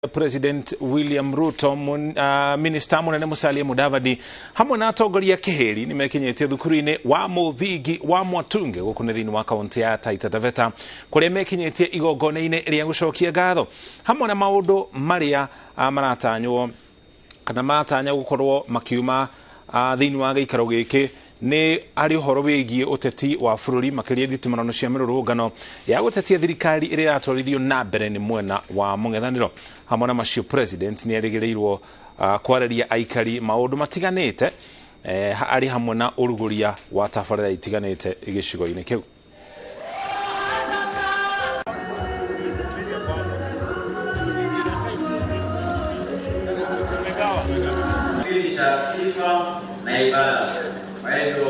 President William Ruto, Minister Munene Musalia Mudavadi hamwe na atongoria kiheri nimekinyetie thukuru-inĩ wa mũthingi wa Mwatunge gũkũ nĩ thĩinĩ wa kaunti ya Taita Taveta kũrĩa mekinyetie igongona-inĩ rĩa gũcokia ngatho hamwe na maũndũ marĩa maratanywo kana matanya gũkorwo makiuma thĩinĩ wa gĩikaro gĩkĩ ni ari uhoro wĩgiĩ ũteti wa bũrũri makĩria nditumano cia mĩrũrũngano ya gũtetia thirikari ĩrĩa yatwarithio na mbere nĩ mwena wa mũng'ethanĩro. Hamwe na macio president nĩ erĩgĩrĩirwo kwarĩria aikari maũndũ matiganĩte arĩ hamwe na ũrugũria wa tabarĩra itiganĩte gĩcigo-inĩ kĩu. Sifa na ibada. Kwa hivyo